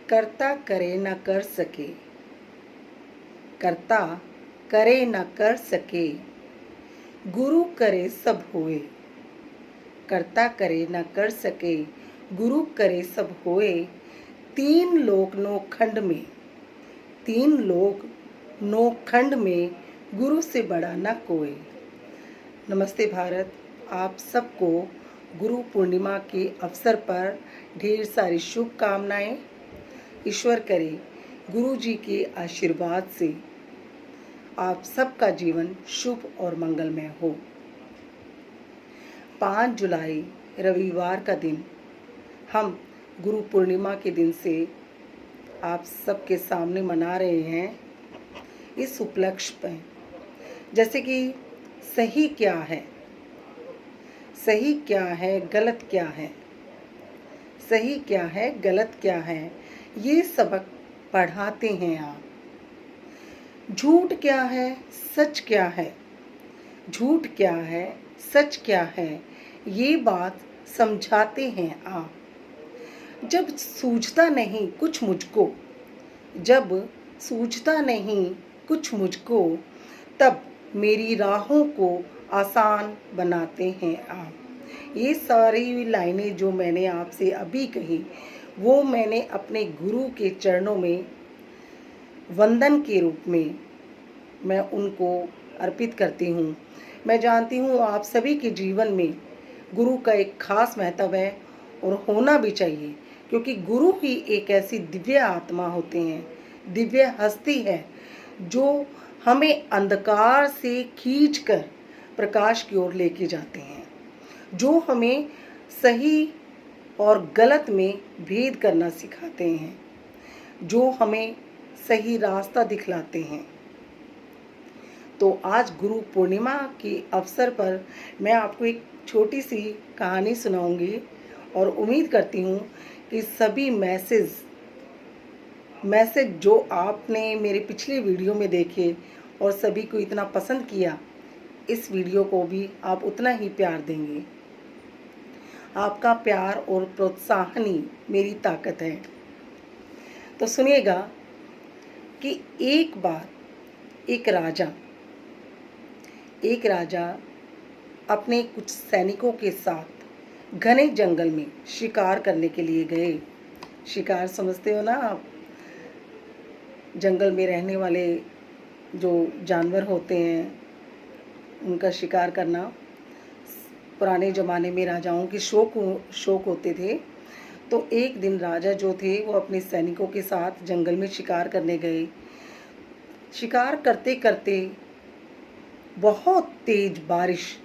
कर्ता करे न कर सके, कर्ता करे न कर सके, गुरु करे सब होए। कर्ता करे न कर सके, गुरु करे सब होए। तीन लोक नो खंड में, तीन लोक नो खंड में, गुरु से बड़ा न कोई। नमस्ते भारत। आप सबको गुरु पूर्णिमा के अवसर पर ढेर सारी शुभकामनाएं। ईश्वर करे गुरु जी के आशीर्वाद से आप सबका जीवन शुभ और मंगलमय हो। 5 जुलाई रविवार का दिन हम गुरु पूर्णिमा के दिन से आप सबके सामने मना रहे हैं। इस उपलक्ष्य पर जैसे कि सही क्या है, सही क्या है, गलत क्या है, सही क्या है, गलत क्या है, ये सबक पढ़ाते हैं आप। झूठ क्या है, सच क्या है, झूठ क्या है, सच क्या है, ये बात समझाते हैं आप। जब सूझता नहीं कुछ मुझको, जब सूझता नहीं कुछ मुझको, तब मेरी राहों को आसान बनाते हैं आप। ये सारी लाइनें जो मैंने आपसे अभी कही, वो मैंने अपने गुरु के चरणों में वंदन के रूप में मैं उनको अर्पित करती हूँ। मैं जानती हूँ आप सभी के जीवन में गुरु का एक खास महत्व है और होना भी चाहिए, क्योंकि गुरु ही एक ऐसी दिव्य आत्मा होते हैं, दिव्य हस्ती है जो हमें अंधकार से खींचकर प्रकाश की ओर लेके जाते हैं, जो हमें सही और गलत में भेद करना सिखाते हैं, जो हमें सही रास्ता दिखलाते हैं। तो आज गुरु पूर्णिमा के अवसर पर मैं आपको एक छोटी सी कहानी सुनाऊंगी और उम्मीद करती हूँ कि सभी मैसेज जो आपने मेरे पिछले वीडियो में देखे और सभी को इतना पसंद किया, इस वीडियो को भी आप उतना ही प्यार देंगे। आपका प्यार और प्रोत्साहन ही मेरी ताकत है। तो सुनिएगा कि एक बार एक राजा अपने कुछ सैनिकों के साथ घने जंगल में शिकार करने के लिए गए। शिकार समझते हो ना आप, जंगल में रहने वाले जो जानवर होते हैं उनका शिकार करना पुराने ज़माने में राजाओं के शौक होते थे। तो एक दिन राजा जो थे वो अपने सैनिकों के साथ जंगल में शिकार करने गए। शिकार करते करते बहुत तेज बारिश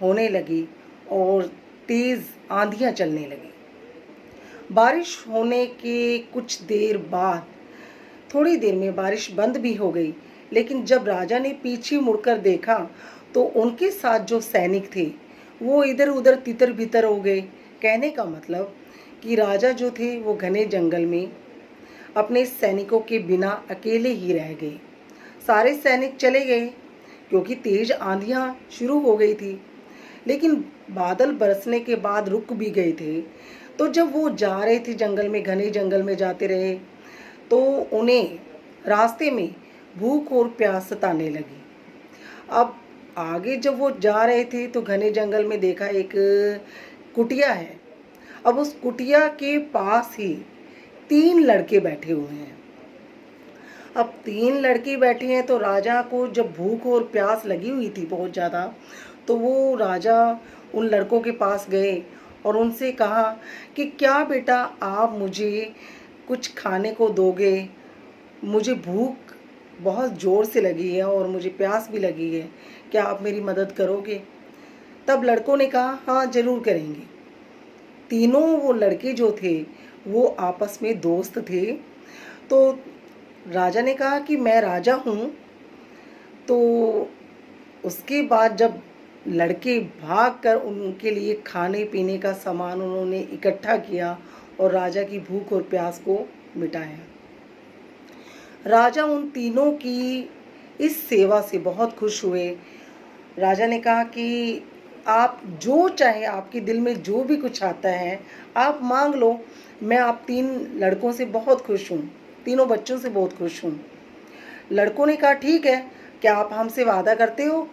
होने लगी और तेज आंधियां चलने लगी। बारिश होने के कुछ देर बाद थोड़ी देर में बारिश बंद भी हो गई, लेकिन जब राजा ने पीछे मुड़कर देखा तो उनके साथ जो सैनिक थे वो इधर उधर तितर बितर हो गए। कहने का मतलब कि राजा जो थे वो घने जंगल में अपने सैनिकों के बिना अकेले ही रह गए। सारे सैनिक चले गए क्योंकि तेज आंधियां शुरू हो गई थी, लेकिन बादल बरसने के बाद रुक भी गए थे। तो जब वो जा रहे थे जंगल में, घने जंगल में जाते रहे, तो उन्हें रास्ते में भूख और प्यास सताने लगी। अब आगे जब वो जा रहे थे तो घने जंगल में देखा एक कुटिया है। अब उस कुटिया के पास ही 3 लड़के बैठे हुए हैं। अब 3 लड़के बैठे हैं तो राजा को जब भूख और प्यास लगी हुई थी बहुत ज़्यादा, तो वो राजा उन लड़कों के पास गए और उनसे कहा कि क्या बेटा आप मुझे कुछ खाने को दोगे, मुझे भूख बहुत ज़ोर से लगी है और मुझे प्यास भी लगी है, क्या आप मेरी मदद करोगे? तब लड़कों ने कहा हाँ ज़रूर करेंगे। तीनों वो लड़के जो थे वो आपस में दोस्त थे। तो राजा ने कहा कि मैं राजा हूँ। तो उसके बाद जब लड़के भागकर उनके लिए खाने पीने का सामान उन्होंने इकट्ठा किया और राजा की भूख और प्यास को मिटाया। राजा उन तीनों की इस सेवा से बहुत खुश हुए। राजा ने कहा कि आप जो चाहे, आपके दिल में जो भी कुछ आता है आप मांग लो। मैं आप 3 लड़कों से बहुत खुश हूँ, तीनों बच्चों से बहुत खुश हूँ। लड़कों ने कहा ठीक है, क्या आप हमसे वादा करते हो?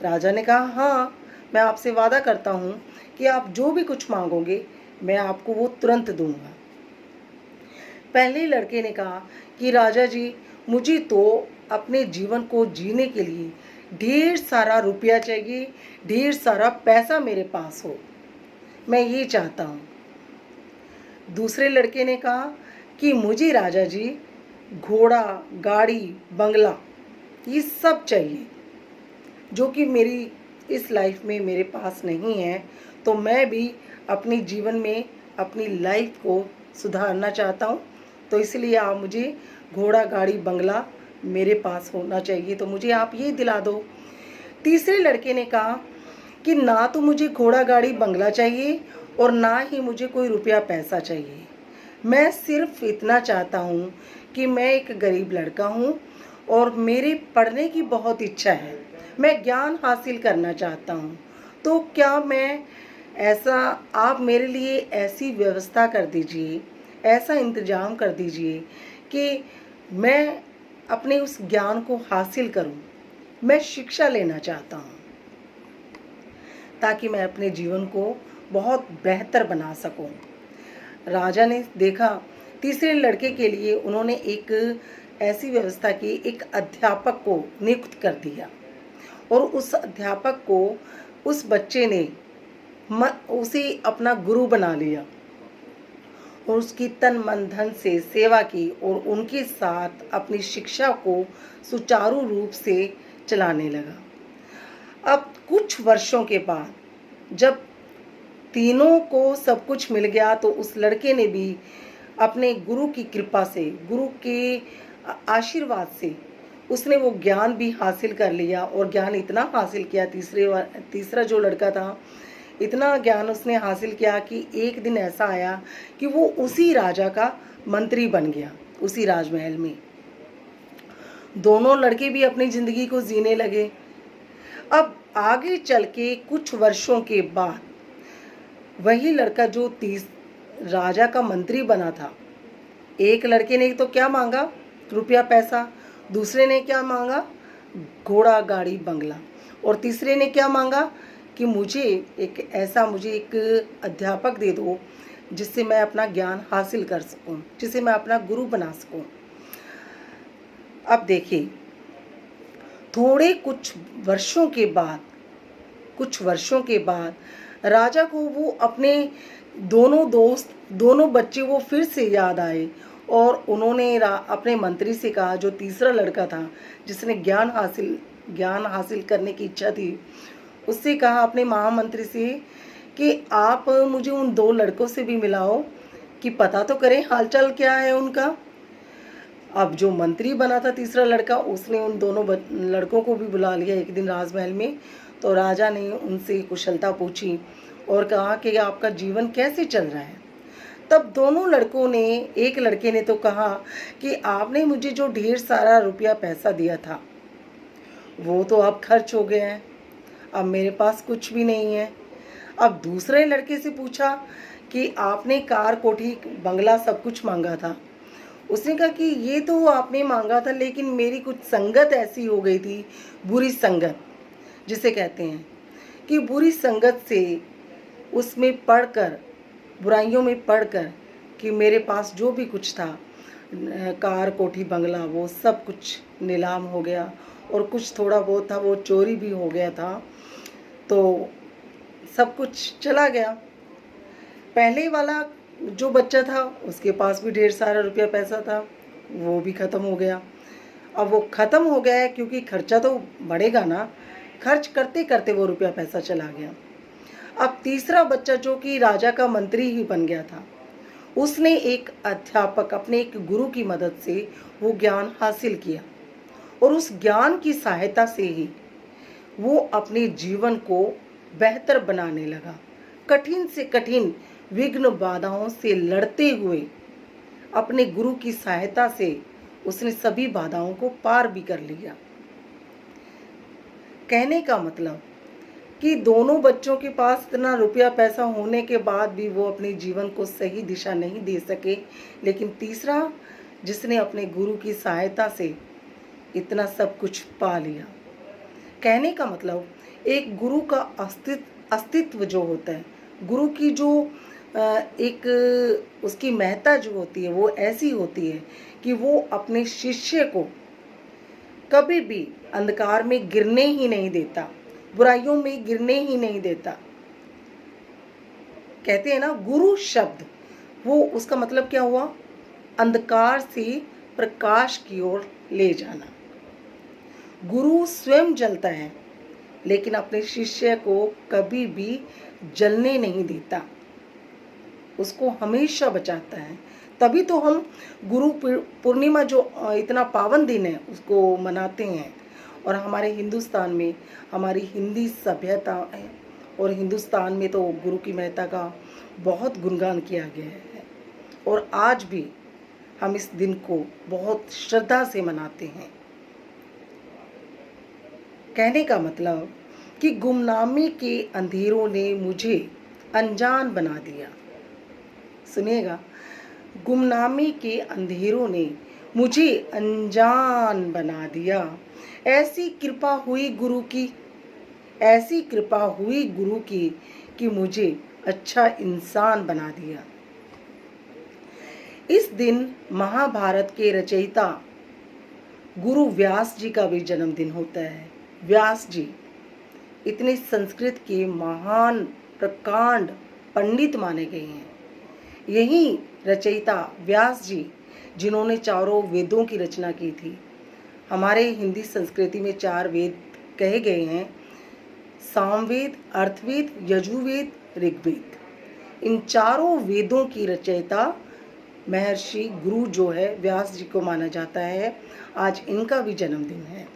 राजा ने कहा हाँ, मैं आपसे वादा करता हूँ कि आप जो भी कुछ मांगोगे मैं आपको वो तुरंत दूंगा। पहले लड़के ने कहा कि राजा जी, मुझे तो अपने जीवन को जीने के लिए ढेर सारा रुपया चाहिए, ढेर सारा पैसा मेरे पास हो, मैं ये चाहता हूँ। दूसरे लड़के ने कहा कि मुझे राजा जी घोड़ा, गाड़ी, बंगला ये सब चाहिए, जो कि मेरी इस लाइफ में मेरे पास नहीं है। तो मैं भी अपने जीवन में अपनी लाइफ को सुधारना चाहता हूँ, तो इसलिए आप मुझे घोड़ा, गाड़ी, बंगला मेरे पास होना चाहिए, तो मुझे आप ये दिला दो। तीसरे लड़के ने कहा कि ना तो मुझे घोड़ा, गाड़ी, बंगला चाहिए और ना ही मुझे कोई रुपया पैसा चाहिए। मैं सिर्फ इतना चाहता हूँ कि मैं एक गरीब लड़का हूँ और मेरे पढ़ने की बहुत इच्छा है, मैं ज्ञान हासिल करना चाहता हूँ। तो क्या मैं ऐसा, आप मेरे लिए ऐसी व्यवस्था कर दीजिए, ऐसा इंतज़ाम कर दीजिए कि मैं अपने उस ज्ञान को हासिल करूँ। मैं शिक्षा लेना चाहता हूँ ताकि मैं अपने जीवन को बहुत बेहतर बना सकूं। राजा ने देखा, तीसरे लड़के के लिए उन्होंने एक ऐसी व्यवस्था की, एक अध्यापक को नियुक्त कर दिया और उस अध्यापक को उस बच्चे ने उसे अपना गुरु बना लिया और उसकी तन मन धन से सेवा की और उनके साथ अपनी शिक्षा को सुचारू रूप से चलाने लगा। अब कुछ वर्षों के बाद जब तीनों को सब कुछ मिल गया तो उस लड़के ने भी अपने गुरु की कृपा से, गुरु के आशीर्वाद से उसने वो ज्ञान भी हासिल कर लिया और ज्ञान इतना हासिल किया, तीसरा जो लड़का था, इतना ज्ञान उसने हासिल किया कि एक दिन ऐसा आया कि वो उसी राजा का मंत्री बन गया, उसी राजमहल में। दोनों लड़के भी अपनी ज़िंदगी को जीने लगे। अब आगे चल के कुछ वर्षों के बाद वही लड़का जो राजा का मंत्री बना था, एक लड़के ने तो क्या मांगा, रुपया पैसा, दूसरे ने क्या मांगा, घोड़ा, गाड़ी, बंगला, और तीसरे ने क्या मांगा कि मुझे एक अध्यापक दे दो जिससे मैं अपना ज्ञान हासिल कर सकूं, जिसे मैं अपना गुरु बना सकूं। अब देखिए, थोड़े कुछ वर्षों के बाद राजा को वो अपने दोनों दोस्त, दोनों बच्चे वो फिर से याद आए और उन्होंने अपने मंत्री से कहा, जो तीसरा लड़का था जिसने ज्ञान हासिल करने की इच्छा थी, उससे कहा अपने महामंत्री से कि आप मुझे उन 2 लड़कों से भी मिलाओ कि पता तो करें हालचाल क्या है उनका। अब जो मंत्री बना था तीसरा लड़का, उसने उन दोनों लड़कों को भी बुला लिया एक दिन राजमहल में। तो राजा ने उनसे कुशलता पूछी और कहा कि आपका जीवन कैसे चल रहा है। तब दोनों लड़कों ने, एक लड़के ने तो कहा कि आपने मुझे जो ढेर सारा रुपया पैसा दिया था वो तो अब खर्च हो गया है, अब मेरे पास कुछ भी नहीं है। अब दूसरे लड़के से पूछा कि आपने कार, कोठी, बंगला सब कुछ मांगा था। उसने कहा कि ये तो आपने मांगा था, लेकिन मेरी कुछ संगत ऐसी हो गई थी, बुरी संगत जिसे कहते हैं, कि बुरी संगत से उसमें पढ़कर, बुराइयों में पढ़कर, कि मेरे पास जो भी कुछ था, कार, कोठी, बंगला, वो सब कुछ नीलाम हो गया और कुछ थोड़ा बहुत था वो चोरी भी हो गया था, तो सब कुछ चला गया। पहले वाला जो बच्चा था उसके पास भी ढेर सारा रुपया पैसा था, वो भी ख़त्म हो गया। अब वो ख़त्म हो गया है क्योंकि खर्चा तो बढ़ेगा ना, खर्च करते करते वो रुपया पैसा चला गया। अब तीसरा बच्चा जो कि राजा का मंत्री ही बन गया था, उसने एक अध्यापक, अपने एक गुरु की मदद से वो ज्ञान हासिल किया और उस ज्ञान की सहायता से ही वो अपने जीवन को बेहतर बनाने लगा। कठिन से कठिन विघ्न बाधाओं से लड़ते हुए अपने गुरु की सहायता से उसने सभी बाधाओं को पार भी कर लिया। कहने का मतलब कि दोनों बच्चों के पास इतना रुपया पैसा होने के बाद भी वो अपने जीवन को सही दिशा नहीं दे सके, लेकिन तीसरा जिसने अपने गुरु की सहायता से इतना सब कुछ पा लिया। कहने का मतलब एक गुरु का अस्तित्व जो होता है, गुरु की जो एक उसकी महत्ता जो होती है वो ऐसी होती है कि वो अपने शिष्य को कभी भी अंधकार में गिरने ही नहीं देता, बुराइयों में गिरने ही नहीं देता। कहते हैं ना गुरु शब्द, वो उसका मतलब क्या हुआ? अंधकार से प्रकाश की ओर ले जाना। गुरु स्वयं जलता है लेकिन अपने शिष्य को कभी भी जलने नहीं देता, उसको हमेशा बचाता है। तभी तो हम गुरु पूर्णिमा जो इतना पावन दिन है उसको मनाते हैं। और हमारे हिंदुस्तान में हमारी हिंदी सभ्यता है और हिंदुस्तान में तो गुरु की महत्ता का बहुत गुणगान किया गया है और आज भी हम इस दिन को बहुत श्रद्धा से मनाते हैं। कहने का मतलब कि गुमनामी के अंधेरों ने मुझे अनजान बना दिया। सुनिएगा, गुमनामी के अंधेरों ने मुझे अनजान बना दिया। ऐसी कृपा हुई गुरु की, ऐसी कृपा हुई गुरु की कि मुझे अच्छा इंसान बना दिया। इस दिन महाभारत के रचयिता गुरु व्यास जी का भी जन्मदिन होता है। व्यास जी इतने संस्कृत के महान प्रकांड पंडित माने गए हैं। यही रचयिता व्यास जी जिन्होंने चारों वेदों की रचना की थी। हमारे हिंदी संस्कृति में 4 वेद कहे गए हैं, सामवेद, अर्थवेद, यजुर्वेद, ऋग्वेद। इन चारों वेदों की रचयिता महर्षि गुरु जो है व्यास जी को माना जाता है। आज इनका भी जन्मदिन है।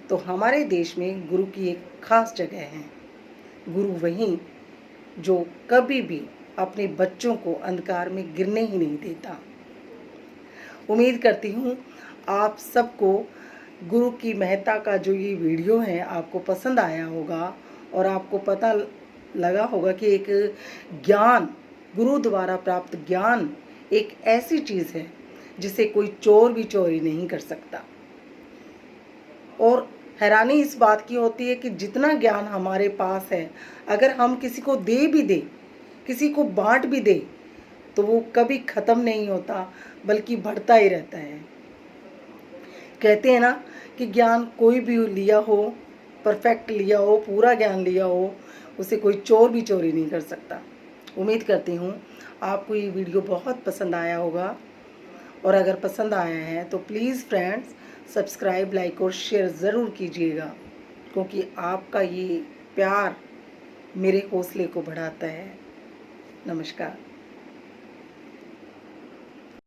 तो हमारे देश में गुरु की एक खास जगह है। गुरु वही जो कभी भी अपने बच्चों को अंधकार में गिरने ही नहीं देता। उम्मीद करती हूँ आप सबको गुरु की महत्ता का जो ये वीडियो है आपको पसंद आया होगा और आपको पता लगा होगा कि एक ज्ञान, गुरु द्वारा प्राप्त ज्ञान एक ऐसी चीज़ है जिसे कोई चोर भी चोरी नहीं कर सकता। और हैरानी इस बात की होती है कि जितना ज्ञान हमारे पास है, अगर हम किसी को दे भी दे, किसी को बांट भी दे, तो वो कभी ख़त्म नहीं होता बल्कि बढ़ता ही रहता है। कहते हैं ना कि ज्ञान कोई भी लिया हो, परफेक्ट लिया हो, पूरा ज्ञान लिया हो, उसे कोई चोर भी चोरी नहीं कर सकता। उम्मीद करती हूँ आपको ये वीडियो बहुत पसंद आया होगा और अगर पसंद आया है तो प्लीज़ फ्रेंड्स सब्सक्राइब, लाइक और शेयर ज़रूर कीजिएगा, क्योंकि आपका ये प्यार मेरे हौसले को बढ़ाता है। नमस्कार।